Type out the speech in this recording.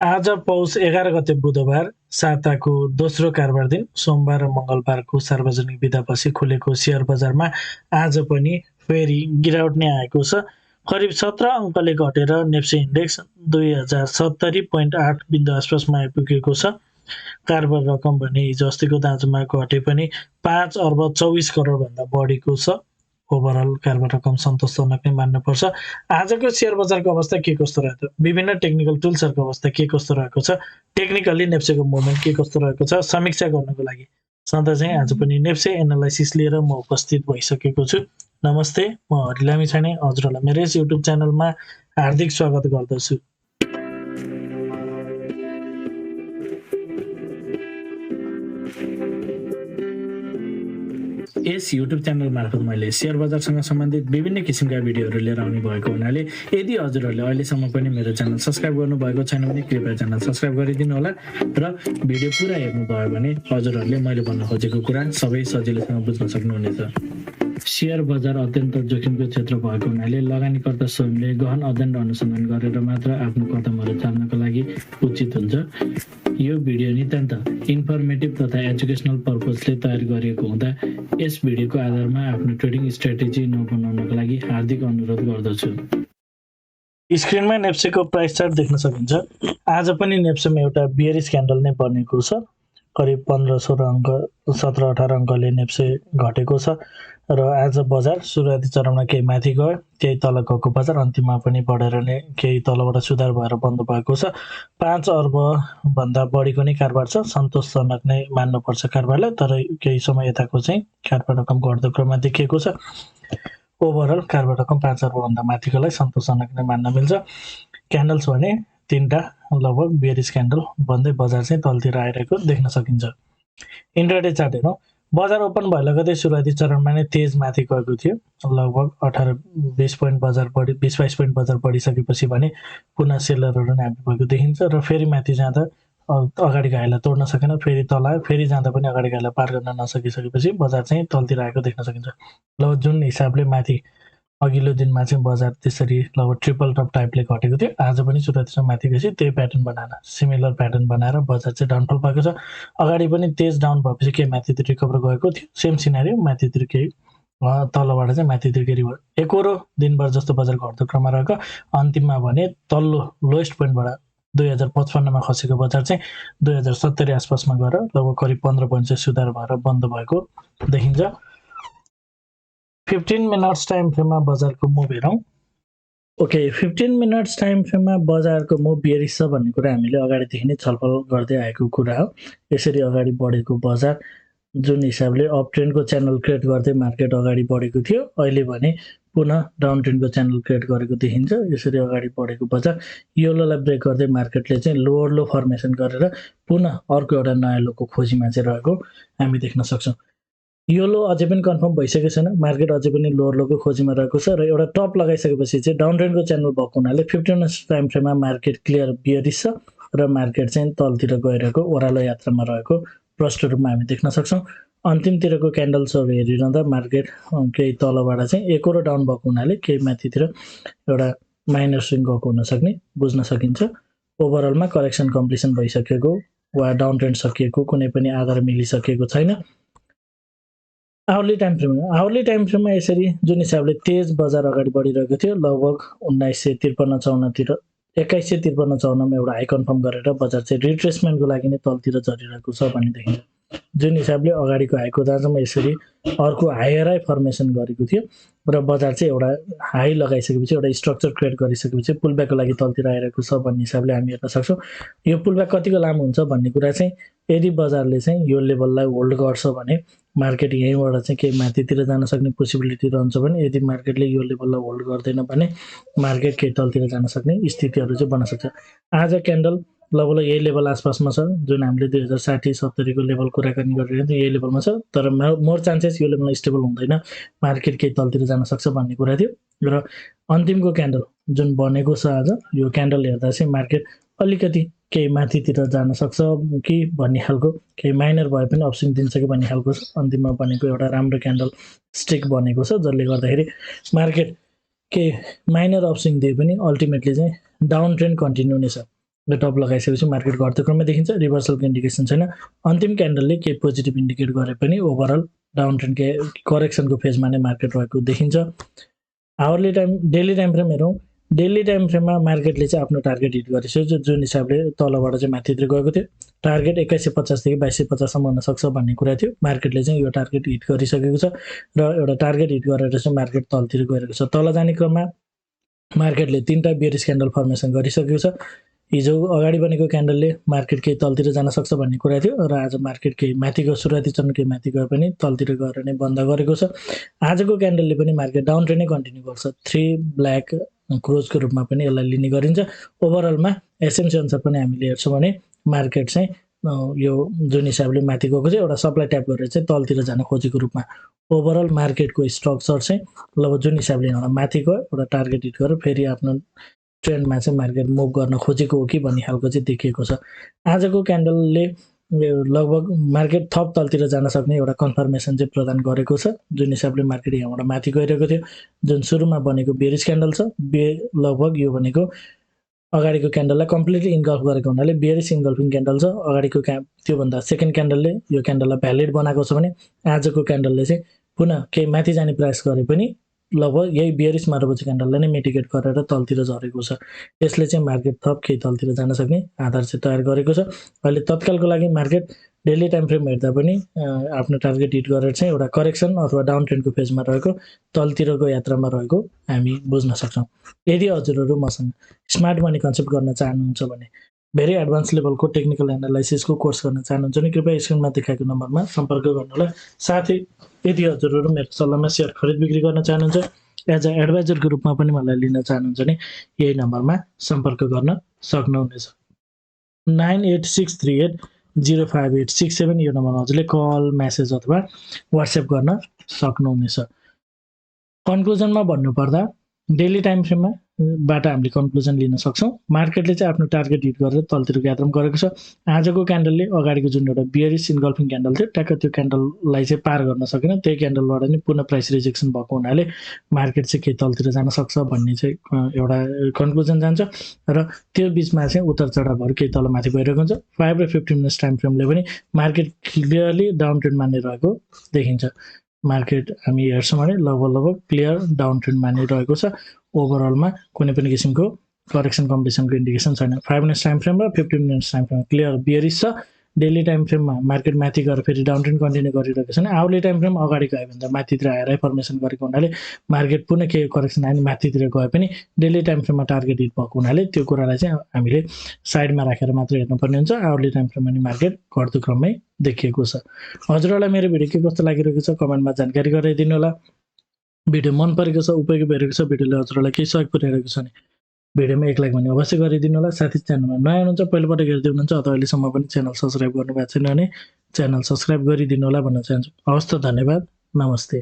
आज पौष 11 गते बुधबार साताको दोस्रो कारोबार दिन सोमबार र मङ्गलबारको सार्वजनिक बिदापछि खुलेको शेयर बजारमा आज पनि फेरि गिरावट नै आएको छ। करिब 17 अङ्कले घटेर नेप्से इन्डेक्स 2070.8 बिन्दु आसपासमा आइपुगेको छ। कारोबार रकम भने हिजो अस्तिको दाँजोमा घटे पनि 5 अर्ब 24 करोड भन्दा बढीको छ। ओभरअल कारोबार रकम सन्तोषजनक नै मान्नुपर्छ। आजको शेयर बजारको अवस्था के कस्तो रहेको, विभिन्न टेक्निकल टुल्सहरूको अवस्था के कस्तो रहेको छ, टेक्निकली नेप्सेको मुभमेन्ट के कस्तो रहेको छ, समीक्षा गर्नको लागि सधैँ चाहिँ आज पनि नेप्से एनालाइसिस लिएर म उपस्थित भइसकेको छु। नमस्ते, म हरि लामिछाने हजुरहरूलाई मेरो यस युट्युब च्यानलमा हार्दिक स्वागत गर्दछु। यस युट्युब च्यानल मार्फत मैले शेयर बजारसँग सम्बन्धित विभिन्न किसिमका भिडियोहरू लिएर आउने भएको हुनाले यदि हजुरहरूले अहिलेसम्म पनि मेरो च्यानल सब्स्क्राइब गर्नुभएको छैन भने कृपया च्यानल सब्स्क्राइब गरिदिनु होला र भिडियो पुरा हेर्नुभयो भने हजुरहरूले मैले भन्न खोजेको कुरा सबै सजिलैसँग बुझ्न सक्नुहुनेछ। शेयर बजार अत्यन्त जोखिमको क्षेत्र भएको हुनाले लगानीकर्ता स्वयंले गहन अध्ययन र अनुसन्धान गरेर मात्र आफ्नो कदमहरू चाल्नको लागि उचित हुन्छ। यो भिडियो नितान्त इन्फर्मेटिभ तथा एजुकेसनल पर्पजले तयार गरिएको हुँदा यस भिडियोको आधारमा आफ्नो ट्रेडिङ स्ट्र्याटेजी नबनाउनको लागि हार्दिक अनुरोध गर्दछु। स्क्रिनमा नेप्सेको प्राइस चार्ट देख्न सकिन्छ। आज पनि नेप्सेमा एउटा बियरिश क्यान्डल नै बनेको छ। करिब 15-16 अङ्क 17-18 अङ्कले नेप्से घटेको छ र आज बजार सुरुवाती चरणमा केही माथि गयो, केही तल गएको बजार अन्तिममा पनि बढेर नै केही तलबाट सुधार भएर बन्द भएको छ। 5 अर्ब भन्दा बढीको नै कारोबार छ। सन्तोषजनक नै मान्नुपर्छ कारोबारलाई, तर केही समय यताको चाहिँ कारोबार रकम घट्दो क्रममा देखिएको छ। ओभरअल कारोबार रकम 5 अर्ब भन्दा माथिकोलाई सन्तोषजनक नै मान्न मिल्छ। क्यान्डल्स भने 3टा लगभग बियरिश क्यान्डल बन्दै बजार चाहिँ तलतिर आइरहेको देख्न सकिन्छ। इन्ट्राडे चार्ट हेरौँ। बजार ओपन भयो लगतै सुरुवाती चरणमा नै तेज माथि गएको थियो। लगभग 18-20 पोइन्ट बजार बढी 20-22 पोइन्ट बजार बढिसकेपछि भने पुनः सेलरहरू नै आइपुगेको देखिन्छ र फेरि माथि जाँदा अगाडि गाईलाई तोड्न सकेन, फेरि तल आयो, फेरि जाँदा पनि अगाडि गाईलाई पार गर्न नसकिसकेपछि बजार चाहिँ तलतिर आएको देख्न सकिन्छ। लगभग जुन हिसाबले माथि अघिल्लो दिनमा चाहिँ बजार त्यसरी लगभग ट्रिपल टप टाइपले घटेको थियो, आज पनि सुरुवातीमा माथि गएपछि त्यही प्याटर्न बनाएर सिमिलर प्याटर्न बनाएर बजार चाहिँ डाउनफल भएको छ। अगाडि पनि तेज डाउन भएपछि केही माथितिर रिकभर गएको थियो, सेम सिनारियो माथितिर केही तलबाट चाहिँ माथितिर केही रिभर एकहोरो दिनभर जस्तो बजार घट्दो क्रममा रहेको, अन्तिममा भने तल्लो लोएस्ट पोइन्टबाट 2055मा खसेको बजार चाहिँ 2070 आसपासमा गएर लगभग करिब 15 पोइन्ट चाहिँ सुधार भएर बन्द भएको देखिन्छ। 15 मिनट्स टाइम फ्रेममा बजारको मुभ हेरौँ। ओके, 15 मिनट्स टाइम फ्रेममा बजारको मुभ बियरिश छ भन्ने कुरा हामीले अगाडिदेखि नै छलफल गर्दै आएको कुरा हो। यसरी अगाडि बढेको बजार जुन हिसाबले अप ट्रेन्डको च्यानल क्रिएट गर्दै मार्केट अगाडि बढेको थियो, अहिले भने पुनः डाउन ट्रेन्डको च्यानल क्रिएट गरेको देखिन्छ। यसरी अगाडि बढेको बजार योलोलाई ब्रेक गर्दै मार्केटले चाहिँ लोवर लो फर्मेसन गरेर पुनः अर्को एउटा नयाँ लोको खोजीमा चाहिँ रहेको हामी देख्न सक्छौँ। योलो अझै पनि कन्फर्म भइसकेको छैन, मार्केट अझै पनि लोवर लोको खोजीमा रहेको छ र एउटा टप लगाइसकेपछि चाहिँ डाउन ट्रेन्डको च्यानल भएको हुनाले 15 मिनट्स टाइम फ्रेममा मार्केट क्लियर बियरिश छ र मार्केट चाहिँ तलतिर गइरहेको ओह्रालो यात्रामा रहेको प्रष्ट रूपमा हामी देख्न सक्छौँ। अन्तिमतिरको क्यान्डल्सहरू हेरिरहँदा मार्केट केही तलबाट चाहिँ एकहोरो डाउन भएको हुनाले केही माथितिर एउटा माइनर स्विङ गएको हुन सक्ने बुझ्न सकिन्छ। ओभरअलमा करेक्सन कम्प्लिसन भइसकेको वा डाउन ट्रेन्ड सकिएको कुनै पनि आधार मिलिसकेको छैन। आवरली टाइम फ्रेममा यसरी जुन हिसाबले तेज बजार अगाडि बढिरहेको थियो, लगभग 1953-54 तिर 2153-54मा एउटा हाई कन्फर्म गरेर बजार चाहिँ रिट्रेसमेन्टको लागि नै तलतिर झरिरहेको छ भन्ने देखिन्छ। जुन हिसाबले अगाडिको हाईको दाँजोमा यसरी अर्को हायर हाई फर्मेसन गरेको थियो र बजार चाहिँ एउटा हाई लगाइसकेपछि एउटा स्ट्रक्चर क्रिएट गरिसकेपछि पुलब्याकको लागि तलतिर आइरहेको छ भन्ने हिसाबले हामी हेर्न सक्छौँ। यो पुलब्याक कतिको लामो हुन्छ भन्ने कुरा चाहिँ यदि बजारले चाहिँ यो लेभललाई होल्ड गर्छ भने मार्केट यहीँबाट चाहिँ केही माथितिर जान सक्ने पोसिबिलिटी रहन्छ भने, यदि मार्केटले यो लेभललाई होल्ड गर्दैन भने मार्केट केही तलतिर जान सक्ने स्थितिहरू चाहिँ बन्न सक्छ। आज क्यान्डल लगभग यही लेभल आसपासमा छ, जुन हामीले 2060-70 को लेभल कुराकानी गरिरहेको थियो, यही लेभलमा छ। तर मोर चान्सेस यो लेभलमा स्टेबल हुँदैन, मार्केट केही तलतिर जान सक्छ भन्ने कुरा थियो। र अन्तिमको क्यान्डल जुन बनेको छ आज, यो क्यान्डल हेर्दा चाहिँ मार्केट अलिकति केही माथितिर जान सक्छ कि भन्ने खालको, केही माइनर भए पनि अप्सविङ दिन्छ कि भन्ने खालको अन्तिममा बनेको एउटा राम्रो क्यान्डल स्टिक बनेको छ, जसले गर्दाखेरि मार्केट केही माइनर अप्सविङ दिए पनि अल्टिमेटली चाहिँ डाउन ट्रेन्ड कन्टिन्यू नै छ। यो टप लगाइसकेपछि मार्केट घट्दो क्रममा देखिन्छ, रिभर्सलको इन्डिकेसन छैन। अन्तिम क्यान्डलले केही पोजिटिभ इन्डिकेट गरे पनि ओभरअल डाउन ट्रेन्ड करेक्सनको फेजमा नै मार्केट रहेको देखिन्छ। Hourly time daily time frame हेरौँ। डेली टाइम फ्रेममा मार्केटले चाहिँ आफ्नो टार्गेट हिट गरिसक्यो, जुन हिसाबले तलबाट चाहिँ माथितिर गएको थियो। टार्गेट 2150 देखि 2250 सम्म हुन सक्छ भन्ने कुरा थियो। मार्केटले चाहिँ यो टार्गेट हिट गरिसकेको छ र एउटा टार्गेट हिट गरेर चाहिँ मार्केट तलतिर गइरहेको छ। तल जाने क्रममा मार्केटले 3टा बेयरिश क्यान्डल फर्मेसन गरिसकेको छ। हिजो अगाडि बनेको क्यान्डलले मार्केट केही तलतिर जान सक्छ भन्ने कुरा थियो र आज मार्केट केही माथि गयो, सुरुवाती चरण केही माथि गए पनि तलतिर गएर नै बन्द गरेको छ। आजको क्यान्डलले पनि मार्केट डाउन ट्रेन्ड नै कन्टिन्यू गर्छ। 3 ब्ल्याक क्रोजको रूपमा पनि यसलाई लिने गरिन्छ। ओभरअलमा एसएमसी अनुसार पनि हामीले हेर्छौँ भने मार्केट चाहिँ यो जुन हिसाबले माथि गएको छ एउटा सप्लाई ट्याप गरेर चाहिँ तलतिर जान खोजेको रूपमा ओभरअल मार्केटको स्ट्रक्चर चाहिँ लगभग जुन हिसाबले एउटा माथि गयो एउटा टार्गेट हिट गरेर फेरि आफ्नो ट्रेन्डमा चाहिँ मार्केट मुभ गर्न खोजेको हो कि भन्ने खालको चाहिँ देखिएको छ। आजको क्यान्डलले लगभग मार्केट थप तलतिर जान सक्ने एउटा कन्फर्मेसन चाहिँ प्रदान गरेको छ, जुन हिसाबले मार्केट यहाँबाट माथि गइरहेको थियो। जुन सुरुमा बनेको बेरिश क्यान्डल छ, लगभग यो भनेको अगाडिको क्यान्डललाई कम्प्लिटली इन्गल्फ गरेको हुनाले बेरिश इन्गल्फिङ क्यान्डल छ। अगाडिको त्योभन्दा सेकेन्ड क्यान्डलले यो क्यान्डललाई भ्यालिड बनाएको छ भने आजको क्यान्डलले चाहिँ पुनः केही माथि जाने प्रयास गरे पनि लगभग यही बेरिश मारुबुची क्यान्डललाई नै मिटिगेट गरेर तलतिर झरेको छ। यसले चाहिँ मार्केट थप केही तलतिर जान सक्ने आधार चाहिँ तयार गरेको छ। अहिले तत्कालको लागि मार्केट डेली टाइम फ्रेम हेर्दा पनि आफ्नो टार्गेट हिट गरेर चाहिँ एउटा करेक्सन अथवा डाउन ट्रेन्डको फेजमा रहेको तलतिरको यात्रामा रहेको हामी बुझ्न सक्छौँ। यदि हजुरहरू मसँग स्मार्ट मनी कन्सेप्ट गर्न चाहनुहुन्छ भने भेरी एडभान्स लेभलको टेक्निकल एनालाइसिसको कोर्स गर्न चाहनुहुन्छ भने कृपया स्क्रिनमा देखाएको नम्बरमा सम्पर्क गर्नुहोला। साथै यदि हजुरहरू मेरो सल्लाहमा सेयर खरिद बिक्री गर्न चाहनुहुन्छ एज अ एडभाइजरको रूपमा पनि मलाई लिन चाहनुहुन्छ भने यही नम्बरमा सम्पर्क गर्न सक्नुहुनेछ। 9863805867 यो नम्बरमा हजुरले कल, मेसेज अथवा वाट्सएप गर्न सक्नुहुनेछ। कन्क्लुजनमा भन्नुपर्दा डेली टाइम फ्रेममा बाट हामीले कन्क्लुजन लिन सक्छौँ। मार्केटले चाहिँ आफ्नो टार्गेट हिट गरेर तलतिरको यात्रा गरेको छ। आजको क्यान्डलले अगाडिको जुन एउटा बियरिश इन्गल्फिङ क्यान्डल थियो ट्याक्क त्यो क्यान्डललाई चाहिँ पार गर्न सकेन। त्यही क्यान्डलबाट नै पुनः प्राइस रिजेक्सन भएको हुनाले मार्केट चाहिँ केही तलतिर जान सक्छ भन्ने चाहिँ एउटा कन्क्लुजन जान्छ र त्यो बिचमा चाहिँ उतार चढावहरू केही तल माथि गइरहेको हुन्छ। 5 र 15 मिनट्स टाइम फ्रेमले पनि मार्केट क्लियरली डाउन ट्रेन्डमा नै रहेको देखिन्छ। मार्केट हामी हेर्छौँ भने लगभग क्लियर डाउन ट्रेन्डमा नै रहेको छ। ओभरअलमा कुनै पनि किसिमको करेक्सन कम्पिटिसनको इन्डिकेसन छैन। 5 मिनट्स टाइम फ्रेम र 15 minutes time frame clear bearish छ। डेली टाइम फ्रेममा मार्केट माथि गएर फेरि डाउन ट्रेन्ड कन्टिन्यू गरिरहेको छैन। आवरली टाइम फ्रेम अगाडि गयो भने त माथितिर आएर फर्मेसन गरेको हुनाले मार्केट पुनः केही करेक्सन आयो माथितिर गए पनि डेली टाइम फ्रेममा टार्गेट हिट भएको हुनाले त्यो कुरालाई चाहिँ हामीले साइडमा राखेर मात्र हेर्नुपर्ने हुन्छ। आवरली टाइम फ्रेममा नि मार्केट घट्दो क्रममै देखिएको छ। हजुरहरूलाई मेरो भिडियो के कस्तो लागिरहेको छ कमेन्टमा जानकारी गराइदिनु होला। भिडियो मन परेको छ, उपयोगी भइरहेको छ, भिडियोले हजुरहरूलाई केही सहयोग पुर्याइरहेको छ भने भिडियोमा एक लाइक भने अवश्य गरिदिनु होला। साथै च्यानलमा नयाँ हुनुहुन्छ, पहिलोपटक हेर्दै हुनुहुन्छ अथवा अहिलेसम्म पनि च्यानल सब्सक्राइब गर्नुभएको छैन भने च्यानल सब्सक्राइब गरिदिनु होला भन्न चाहन्छु। हवस् त, धन्यवाद, नमस्ते।